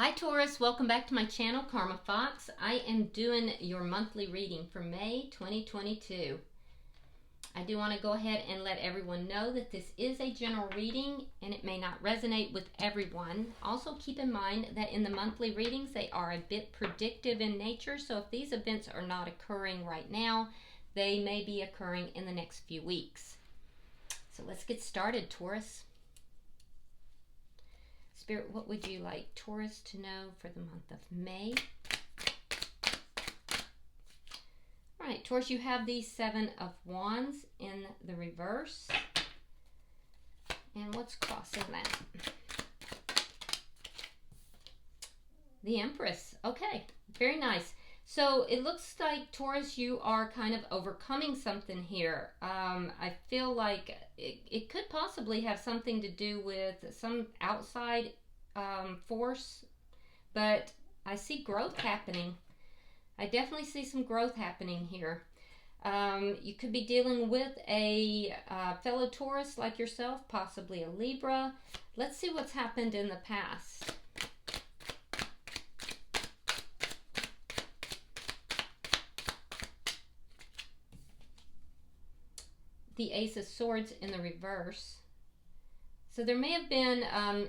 Hi Taurus, welcome back to my channel, Karma Fox. I am doing your monthly reading for May 2022. I do want to go ahead and let everyone know that this is a general reading and it may not resonate with everyone. Also keep in mind that in the monthly readings they are a bit predictive in nature, so if these events are not occurring right now, they may be occurring in the next few weeks. So let's get started, Taurus. Spirit, what would you like Taurus to know for the month of May? All right, Taurus, you have the Seven of Wands in the reverse. And what's crossing that? The Empress. Okay, very nice. So it looks like, Taurus, you are kind of overcoming something here. I feel like it could possibly have something to do with some outside force, but I see growth happening. I definitely see some growth happening here. You could be dealing with a fellow Taurus like yourself, possibly a Libra. Let's see what's happened in the past. The Ace of Swords in the reverse. So there may have been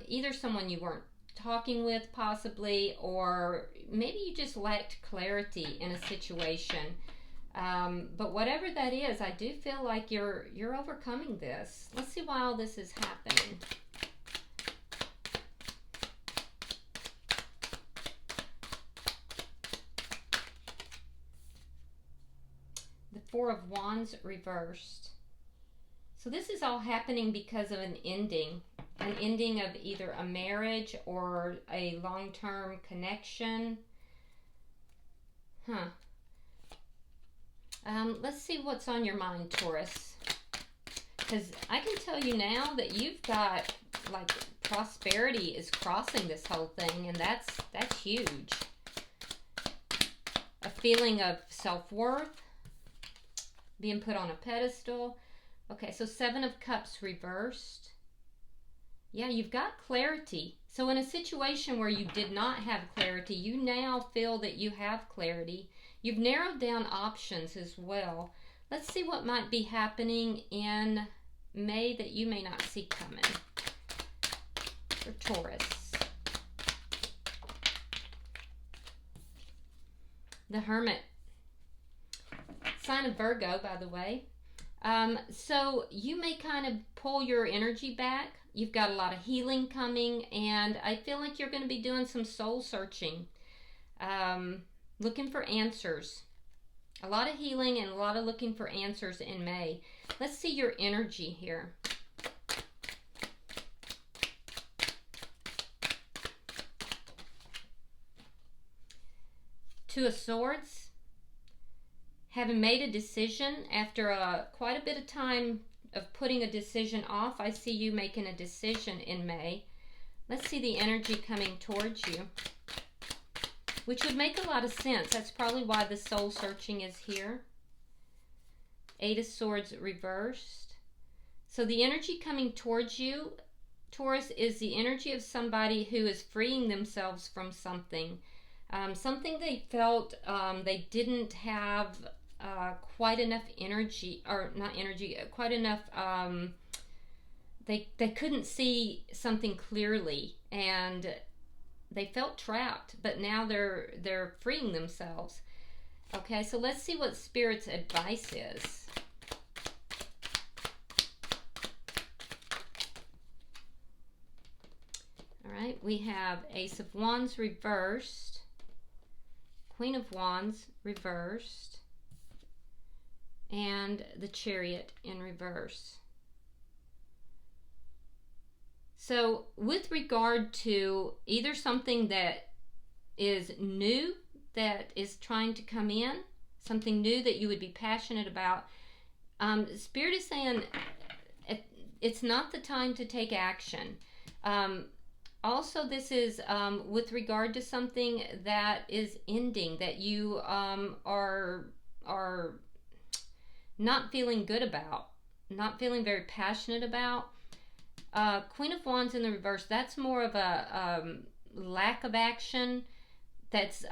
either someone you weren't talking with possibly, or maybe you just lacked clarity in a situation. But whatever that is, I do feel like you're overcoming this. Let's see why all this is happening. The Four of Wands reversed. So this is all happening because of an ending of either a marriage or a long-term connection. Let's see what's on your mind, Taurus. Because I can tell you now that you've got, like, prosperity is crossing this whole thing, and that's huge. A feeling of self-worth, being put on a pedestal. Okay, so Seven of Cups reversed. Yeah, you've got clarity. So in a situation where you did not have clarity, you now feel that you have clarity. You've narrowed down options as well. Let's see what might be happening in May that you may not see coming for Taurus. The Hermit. Sign of Virgo, by the way. So you may kind of pull your energy back. You've got a lot of healing coming, and I feel like you're going to be doing some soul searching, looking for answers. A lot of healing and a lot of looking for answers in May. Let's see your energy here. Two of Swords. Having made a decision after quite a bit of time of putting a decision off, I see you making a decision in May. Let's see the energy coming towards you, which would make a lot of sense. That's probably why the soul searching is here. Eight of Swords reversed. So the energy coming towards you, Taurus, is the energy of somebody who is freeing themselves from something. Something they felt they didn't have quite enough energy, or not energy, quite enough, they couldn't see something clearly and they felt trapped, but now they're freeing themselves. Okay, so let's see what Spirit's advice is. All right, we have Ace of Wands reversed, Queen of Wands reversed, and the Chariot in reverse. So with regard to either something that is new that is trying to come in, something new that you would be passionate about, Spirit is saying it's not the time to take action. Also, this is with regard to something that is ending, that you are not feeling good about, not feeling very passionate about. Queen of Wands in the reverse, that's more of a lack of action. That's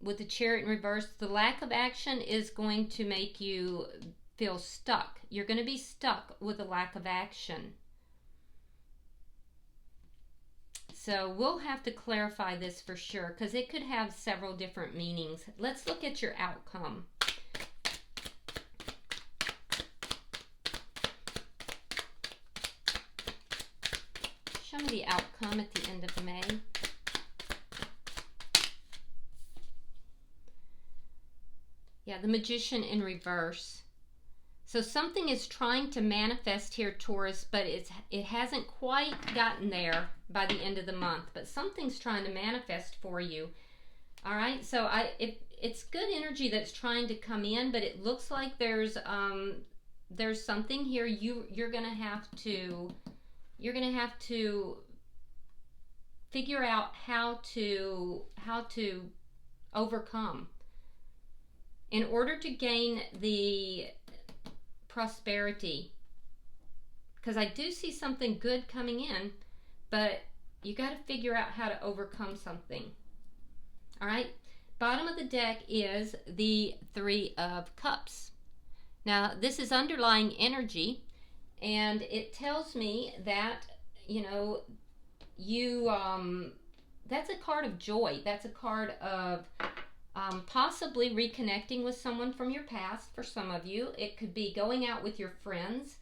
with the Chariot in reverse. The lack of action is going to make you feel stuck. You're going to be stuck with a lack of action. So we'll have to clarify this for sure, because it could have several different meanings. Let's look at your outcome. Show me the outcome at the end of May. Yeah, the Magician in reverse. So something is trying to manifest here, Taurus, but it hasn't quite gotten there by the end of the month. But something's trying to manifest for you. All right, so it's good energy that's trying to come in, but it looks like there's something here you're gonna have to figure out how to overcome in order to gain the prosperity, because I do see something good coming in, but you got to figure out how to overcome something. All right, bottom of the deck is the Three of Cups. Now this is underlying energy, and it tells me that that's a card of joy. That's a card of possibly reconnecting with someone from your past. For some of you, it could be going out with your friends,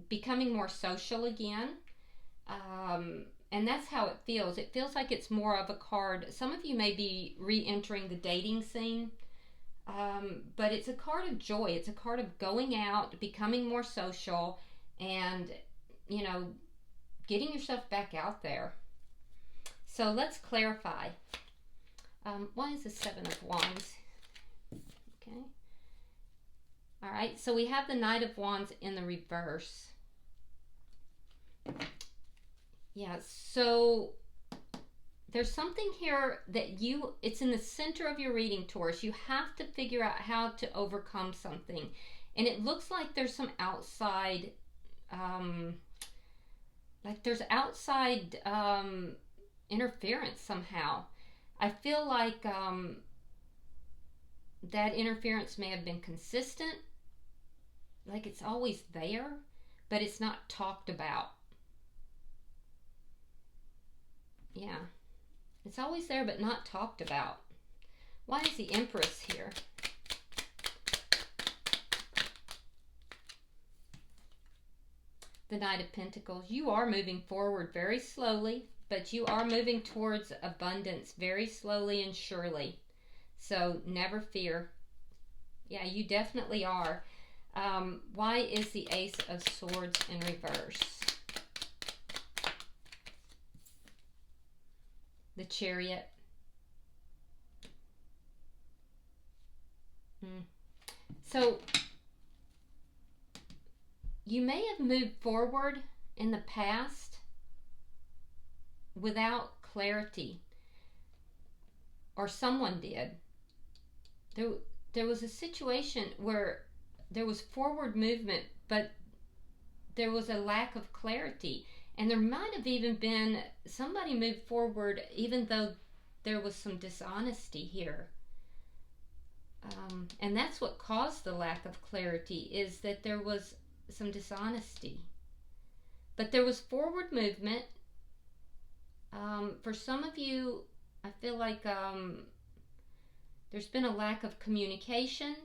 becoming more social again. And that's how it feels. It feels like it's more of a card. Some of you may be re-entering the dating scene, but it's a card of joy. It's a card of going out, becoming more social, and, getting yourself back out there. So let's clarify. Why is the Seven of Wands? Okay. All right, so we have the Knight of Wands in the reverse. Yeah, so there's something here that it's in the center of your reading, Taurus. You have to figure out how to overcome something. And it looks like there's some outside, interference somehow. I feel like that interference may have been consistent, like it's always there, but it's not talked about. Yeah, it's always there, but not talked about. Why is the Empress here? The Knight of Pentacles. You are moving forward very slowly, but you are moving towards abundance very slowly and surely. So never fear. Yeah, you definitely are. Why is the Ace of Swords in reverse? The Chariot. So you may have moved forward in the past without clarity, or someone did. There was a situation where there was forward movement, but there was a lack of clarity, and there might have even been somebody moved forward even though there was some dishonesty here. And that's what caused the lack of clarity, is that there was some dishonesty. But there was forward movement. For some of you, I feel like there's been a lack of communication,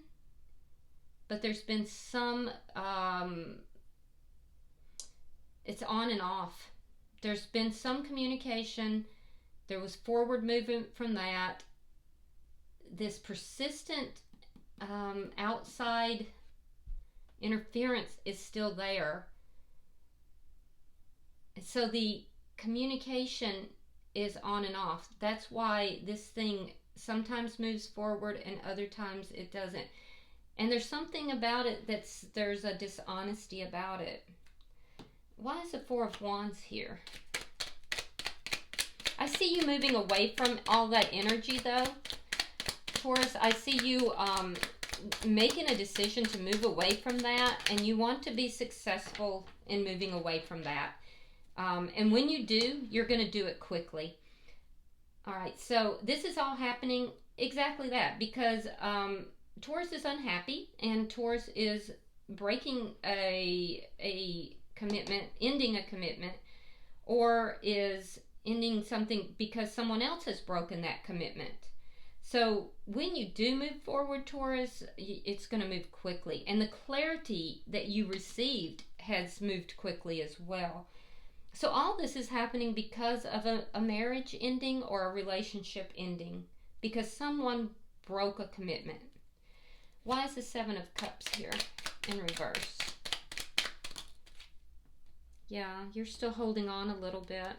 but there's been some, it's on and off. There's been some communication. There was forward movement from that. This persistent outside interference is still there. So the communication is on and off. That's why this thing sometimes moves forward and other times it doesn't. And there's something about it there's a dishonesty about it. Why is the Four of Wands here? I see you moving away from all that energy though, Taurus. I see you making a decision to move away from that, and you want to be successful in moving away from that. And when you do, you're going to do it quickly. All right, so this is all happening exactly that because Taurus is unhappy, and Taurus is breaking a commitment, ending a commitment, or is ending something because someone else has broken that commitment. So when you do move forward, Taurus, it's going to move quickly. And the clarity that you received has moved quickly as well. So all this is happening because of a marriage ending or a relationship ending, because someone broke a commitment. Why is the Seven of Cups here in reverse? Yeah, you're still holding on a little bit.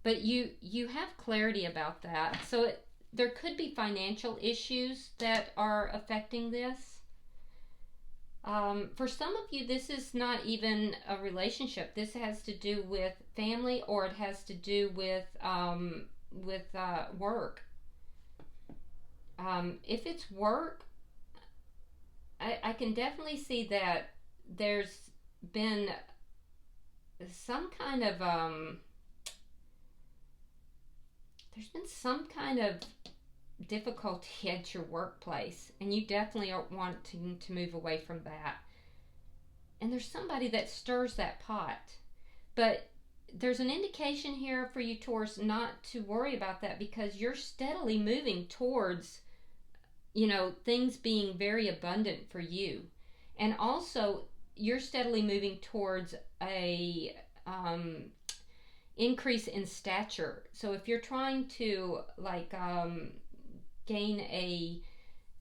But you have clarity about that. So there could be financial issues that are affecting this. For some of you, this is not even a relationship. This has to do with family, or it has to do with work. If it's work, I can definitely see that there's been some kind of difficulty at your workplace, and you definitely are wanting to move away from that. And there's somebody that stirs that pot. But there's an indication here for you, Taurus, not to worry about that, because you're steadily moving towards, things being very abundant for you. And also, you're steadily moving towards a increase in stature. So if you're trying to gain a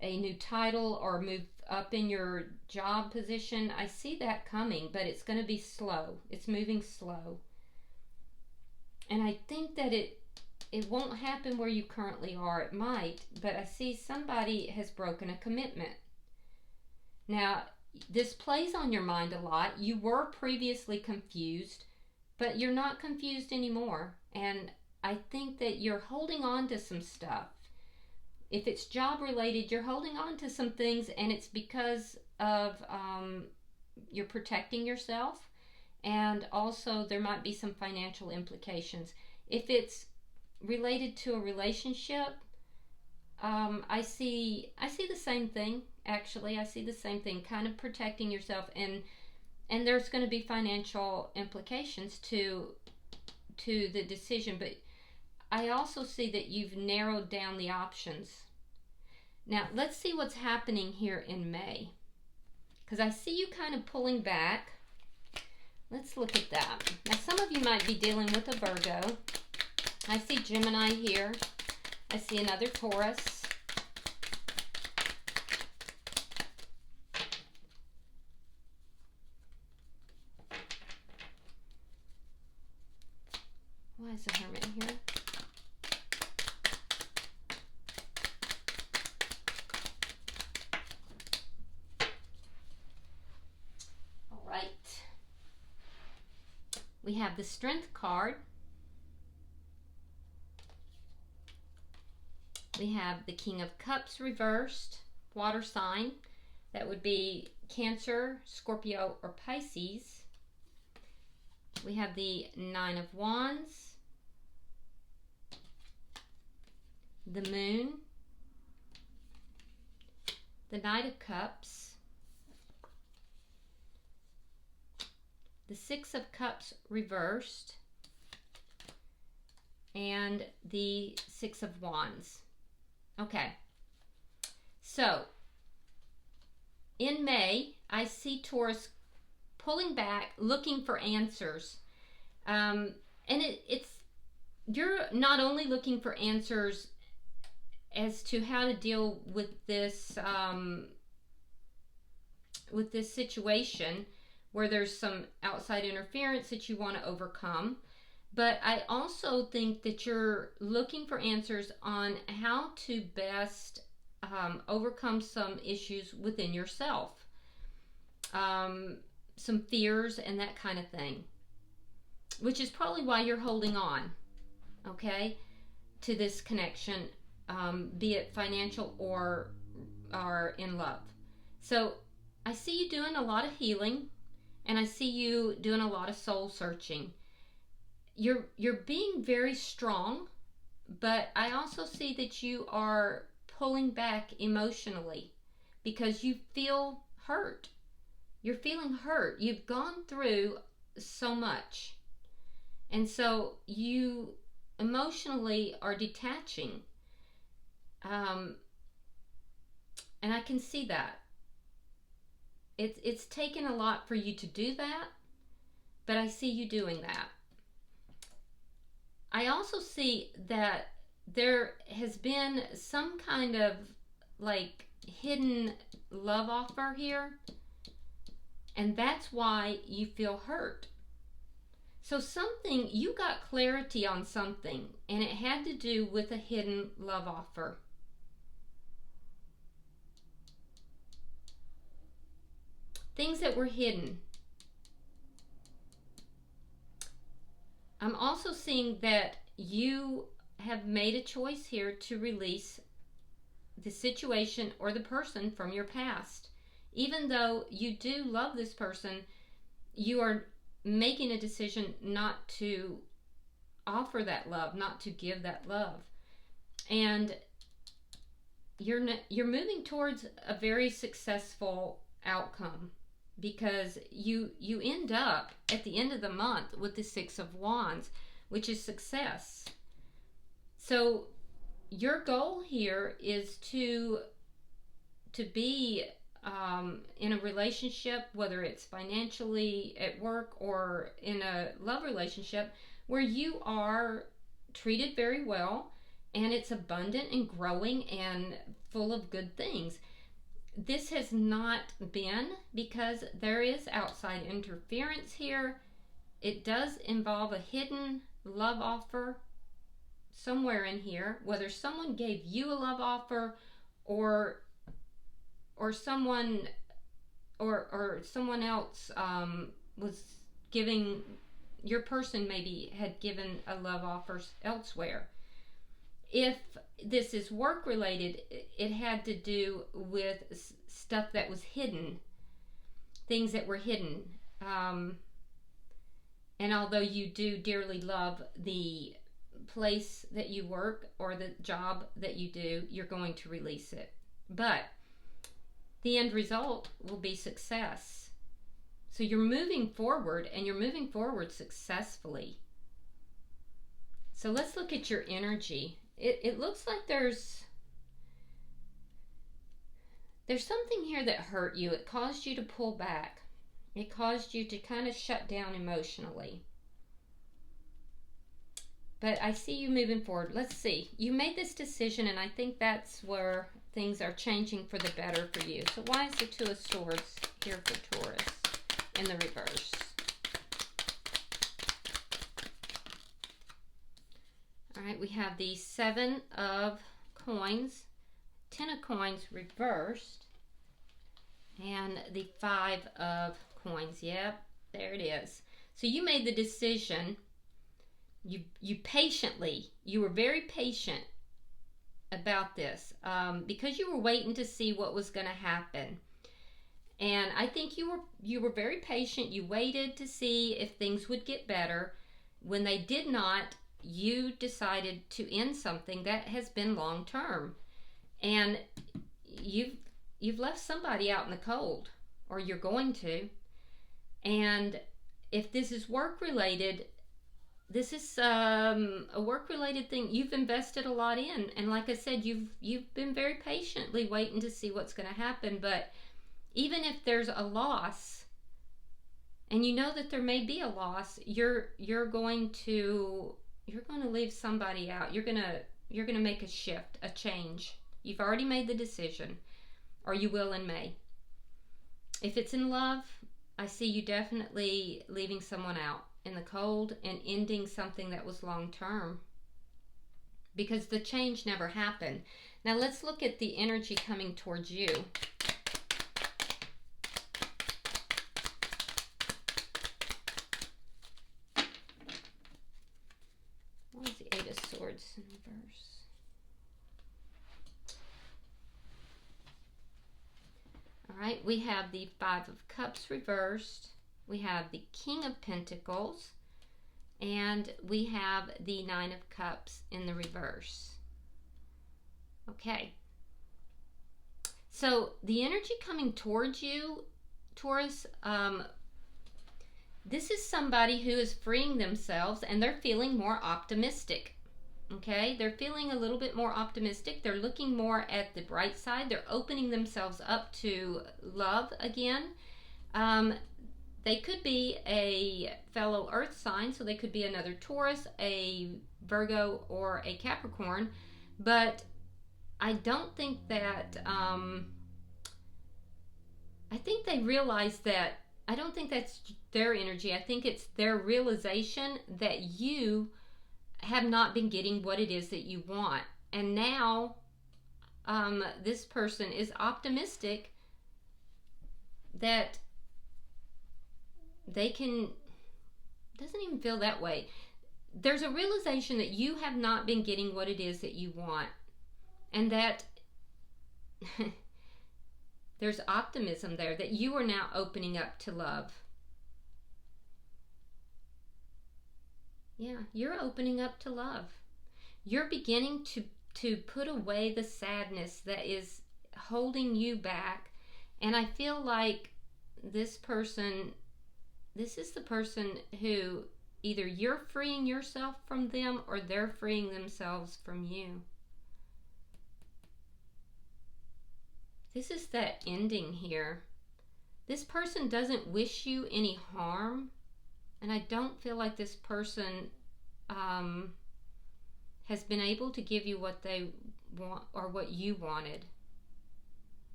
new title or move up in your job position, I see that coming, but it's going to be slow. It's moving slow. And I think that it won't happen where you currently are. It might, but I see somebody has broken a commitment. Now, this plays on your mind a lot. You were previously confused, but you're not confused anymore. And I think that you're holding on to some stuff. If it's job related, you're holding on to some things, and it's because of you're protecting yourself, and also there might be some financial implications. If it's related to a relationship, I see the same thing. Actually, I see the same thing, kind of protecting yourself, and there's going to be financial implications to the decision, but I also see that you've narrowed down the options. Now, let's see what's happening here in May, because I see you kind of pulling back. Let's look at that. Now, some of you might be dealing with a Virgo. I see Gemini here. I see another Taurus. Why is the Hermit here? All right. We have the Strength card. We have the King of Cups reversed, water sign. That would be Cancer, Scorpio, or Pisces. We have the Nine of Wands, the Moon, the Knight of Cups, the Six of Cups reversed, and the Six of Wands. Okay, so in May, I see Taurus pulling back, looking for answers. And it's you're not only looking for answers as to how to deal with this situation where there's some outside interference that you want to overcome, but I also think that you're looking for answers on how to best overcome some issues within yourself, some fears and that kind of thing, which is probably why you're holding on, okay, to this connection, be it financial or in love. So I see you doing a lot of healing. and I see you doing a lot of soul searching. You're being very strong, but I also see that you are pulling back emotionally because you feel hurt. You're feeling hurt. You've gone through so much. And so you emotionally are detaching. And I can see that. It's taken a lot for you to do that, but I see you doing that. I also see that there has been some kind of like hidden love offer here, and that's why you feel hurt. So something, you got clarity on something, and it had to do with a hidden love offer. Things that were hidden. I'm also seeing that you have made a choice here to release the situation or the person from your past. Even though you do love this person, you are making a decision not to offer that love, not to give that love. And you're moving towards a very successful outcome, because you end up at the end of the month with the Six of Wands, which is success. So your goal here is to be in a relationship, whether it's financially, at work, or in a love relationship, where you are treated very well and it's abundant and growing and full of good things. This has not been, because there is outside interference here. It does involve a hidden love offer somewhere in here, whether someone gave you a love offer or someone else was giving, your person maybe had given a love offer elsewhere. If this is work related, it had to do with stuff that was hidden, things that were hidden. And although you do dearly love the place that you work or the job that you do, you're going to release it. But the end result will be success. So you're moving forward, and you're moving forward successfully. So let's look at your energy. It looks like there's something here that hurt you. It caused you to pull back. It caused you to kind of shut down emotionally. But I see you moving forward. Let's see. You made this decision, and I think that's where things are changing for the better for you. So why is the Two of Swords here for Taurus in the reverse? All right, we have the Seven of Coins, Ten of Coins reversed, and the Five of Coins. Yep, there it is. So you made the decision. You patiently, you were very patient about this, because you were waiting to see what was going to happen. And I think you were very patient. You waited to see if things would get better. When they did not, you decided to end something that has been long term. And you've left somebody out in the cold, or you're going to. And if this is work related, this is a work related thing you've invested a lot in. And like I said, you've been very patiently waiting to see what's going to happen. But even if there's a loss, and you know that there may be a loss, you're going to leave somebody out. You're going to make a shift, a change. You've already made the decision, or you will in May. If it's in love, I see you definitely leaving someone out in the cold and ending something that was long term, because the change never happened. Now let's look at the energy coming towards you. What is the Eight of Swords in reverse? All right, we have the Five of Cups reversed we have the King of Pentacles, and we have the Nine of Cups in the reverse. Okay. So the energy coming towards you, Taurus, this is somebody who is freeing themselves and they're feeling more optimistic. Okay, they're feeling a little bit more optimistic. They're looking more at the bright side. They're opening themselves up to love again. They could be a fellow earth sign, so they could be another Taurus, a Virgo, or a Capricorn, but I don't think that, I think they realize that, I don't think that's their energy. I think it's their realization that you have not been getting what it is that you want. And now this person is optimistic that they can, doesn't even feel that way. There's a realization that you have not been getting what it is that you want. And that there's optimism there, that you are now opening up to love. Yeah, you're opening up to love. You're beginning to put away the sadness that is holding you back. And I feel like this person, this is the person who either you're freeing yourself from them or they're freeing themselves from you. This is that ending here. This person doesn't wish you any harm. And I don't feel like this person has been able to give you what they want or what you wanted.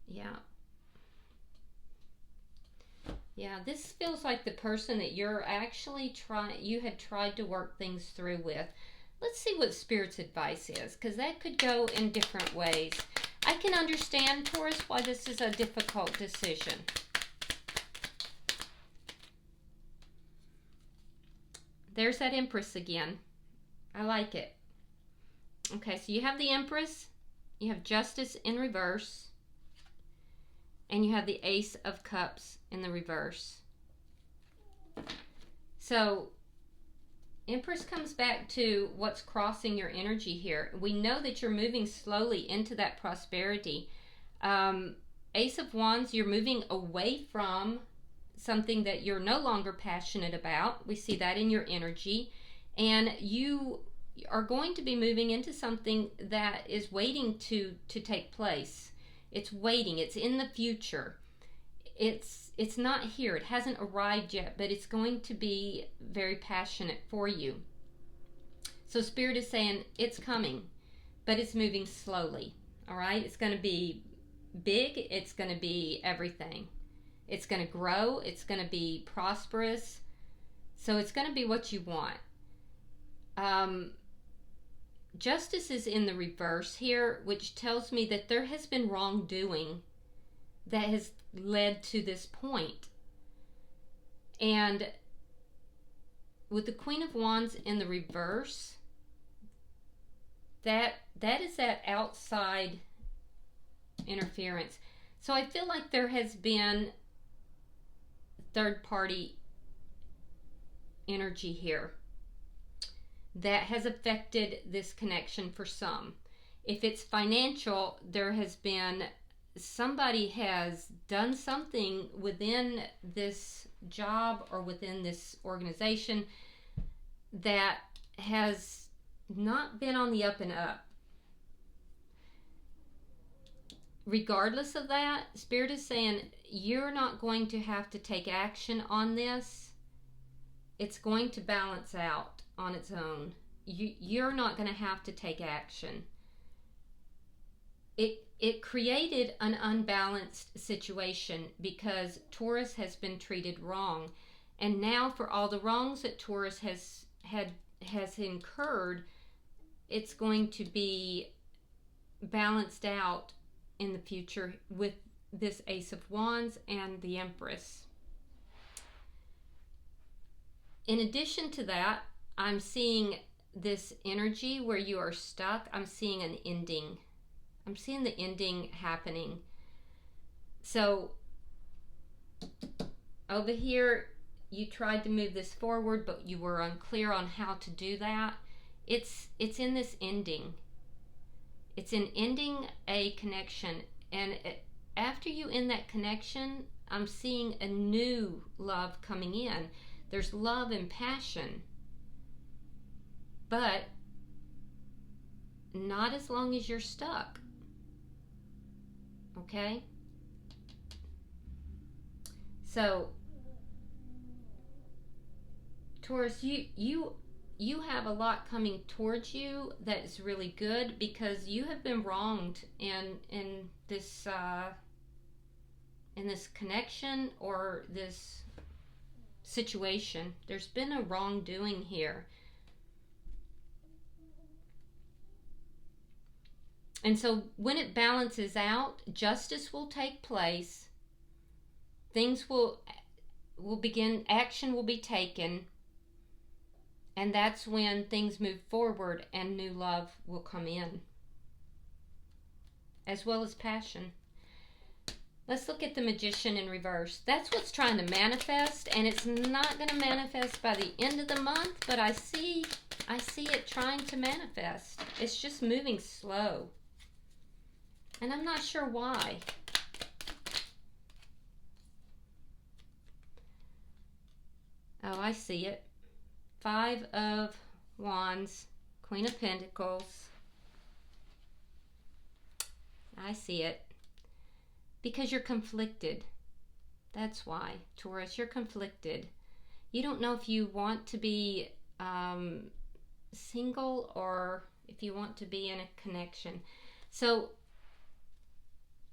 Yeah. Yeah, this feels like the person that you're actually you had tried to work things through with. Let's see what Spirit's advice is, because that could go in different ways. I can understand, Taurus, why this is a difficult decision. There's that Empress again. I like it. Okay, so you have the Empress, you have Justice in reverse, and you have the Ace of Cups in the reverse. So Empress comes back to what's crossing your energy here. We know that you're moving slowly into that prosperity. Ace of Wands, you're moving away from something that you're no longer passionate about. We see that in your energy. And you are going to be moving into something that is waiting to take place. It's waiting. It's in the future. It's not here. It hasn't arrived yet, but it's going to be very passionate for you. So Spirit is saying it's coming, but it's moving slowly. All right? It's going to be big. It's going to be everything. It's going to grow. It's going to be prosperous. So it's going to be what you want. Justice is in the reverse here, which tells me that there has been wrongdoing that has led to this point. And with the Queen of Wands in the reverse, that is that outside interference. So I feel like there has been third party energy here that has affected this connection for some. If it's financial, there has been somebody has done something within this job or within this organization that has not been on the up and up. Regardless of that, Spirit is saying you're not going to have to take action on this. It's going to balance out on its own. You're not going to have to take action. It created an unbalanced situation because Taurus has been treated wrong. And now for all the wrongs that Taurus has incurred, it's going to be balanced out in the future with this Ace of Wands and the Empress. In addition to that, I'm seeing this energy where you are stuck. I'm seeing an ending. I'm seeing the ending happening. So Over here, you tried to move this forward, but you were unclear on how to do that. It's in this ending. It's in ending a connection. And after you end that connection, I'm seeing a new love coming in. There's love and passion. But not as long as you're stuck. Okay? So, Taurus, you have a lot coming towards you that is really good, because you have been wronged in this connection or this situation. There's been a wrongdoing here. And so when it balances out, justice will take place. Things will begin, action will be taken. And that's when things move forward and new love will come in, as well as passion. Let's look at the Magician in reverse. That's what's trying to manifest, and it's not going to manifest by the end of the month, but I see it trying to manifest. It's just moving slow. And I'm not sure why. Oh, I see it. 5 of Wands, Queen of Pentacles. I see it. Because you're conflicted. That's why, Taurus, you're conflicted. You don't know if you want to be single or if you want to be in a connection. So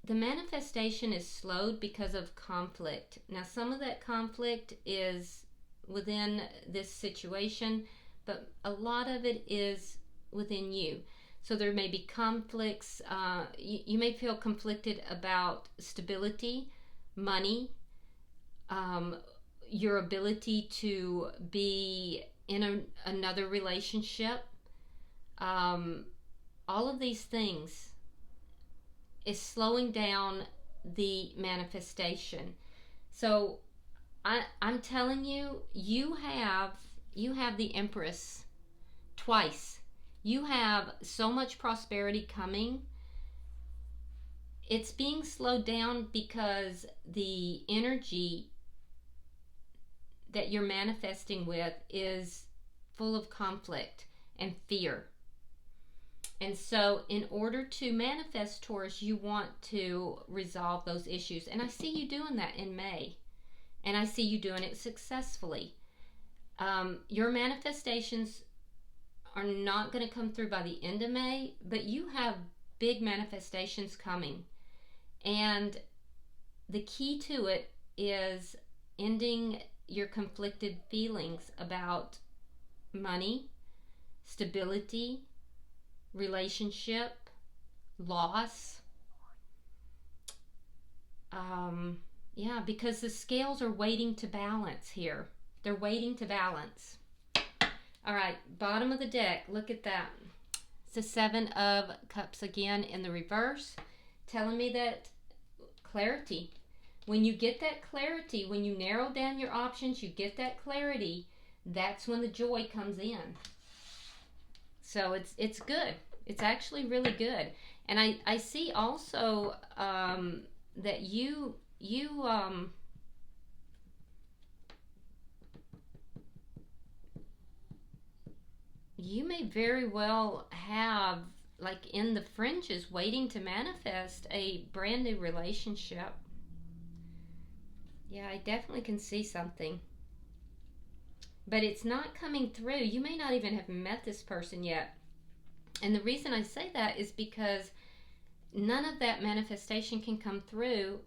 the manifestation is slowed because of conflict. Now, some of that conflict is within this situation, but a lot of it is within you. So there may be conflicts. You may feel conflicted about stability, money, your ability to be in another relationship. All of these things is slowing down the manifestation. So I'm telling you, you have the Empress twice. You have so much prosperity coming. It's being slowed down because the energy that you're manifesting with is full of conflict and fear. And so in order to manifest, Taurus, you want to resolve those issues. And I see you doing that in May. And I see you doing it successfully. Your manifestations are not going to come through by the end of May, but you have big manifestations coming. And the key to it is ending your conflicted feelings about money, stability, relationship, loss. Yeah, because the scales are waiting to balance here. They're waiting to balance. All right, bottom of the deck, look at that. It's the 7 of Cups again in the reverse, telling me that clarity. When you get that clarity, when you narrow down your options, you get that clarity, that's when the joy comes in. So it's good. It's actually really good. And I see also that you may very well have, like in the fringes, waiting to manifest a brand new relationship. Yeah, I definitely can see something. But it's not coming through. You may not even have met this person yet. And the reason I say that is because none of that manifestation can come through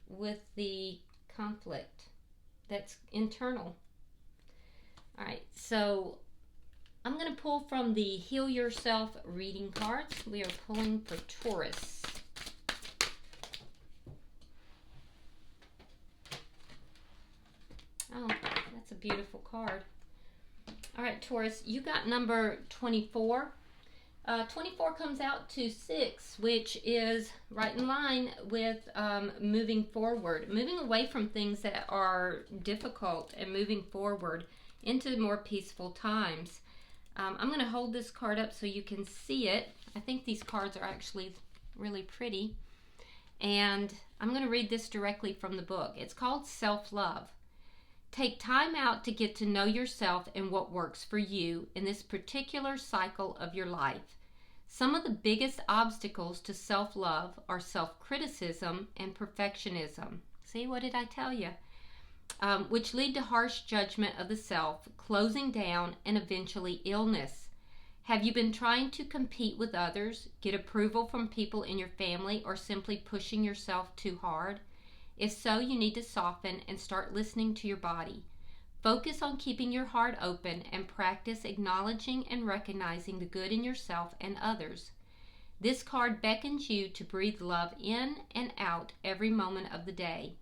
with the conflict that's internal. All right, so I'm going to pull from the Heal Yourself reading cards. We are pulling for Taurus. Oh, that's a beautiful card. All right, Taurus, you got number 24. 24 comes out to 6, which is right in line with moving forward, moving away from things that are difficult and moving forward into more peaceful times. I'm going to hold this card up so you can see it. I think these cards are actually really pretty. And I'm going to read this directly from the book. It's called Self-Love. Take time out to get to know yourself and what works for you in this particular cycle of your life. Some of the biggest obstacles to self-love are self-criticism and perfectionism. See, what did I tell you? Which lead to harsh judgment of the self, closing down, and eventually illness. Have you been trying to compete with others, get approval from people in your family, or simply pushing yourself too hard? If so, you need to soften and start listening to your body. Focus on keeping your heart open and practice acknowledging and recognizing the good in yourself and others. This card beckons you to breathe love in and out every moment of the day.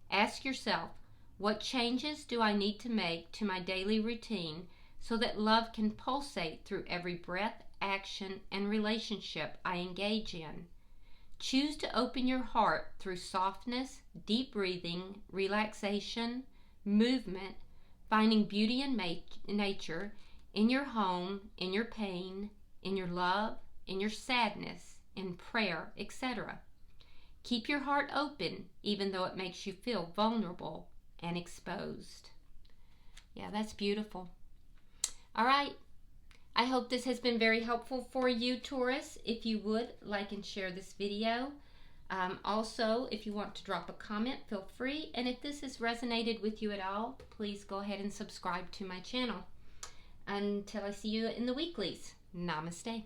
Ask yourself, what changes do I need to make to my daily routine so that love can pulsate through every breath, action, and relationship I engage in? Choose to open your heart through softness, deep breathing, relaxation, movement, finding beauty in nature, in your home, in your pain, in your love, in your sadness, in prayer, etc. Keep your heart open even though it makes you feel vulnerable and exposed. Yeah, that's beautiful. All right. I hope this has been very helpful for you, Taurus. If you would, like and share this video. Also, if you want to drop a comment, feel free. And if this has resonated with you at all, please go ahead and subscribe to my channel. Until I see you in the weeklies, namaste.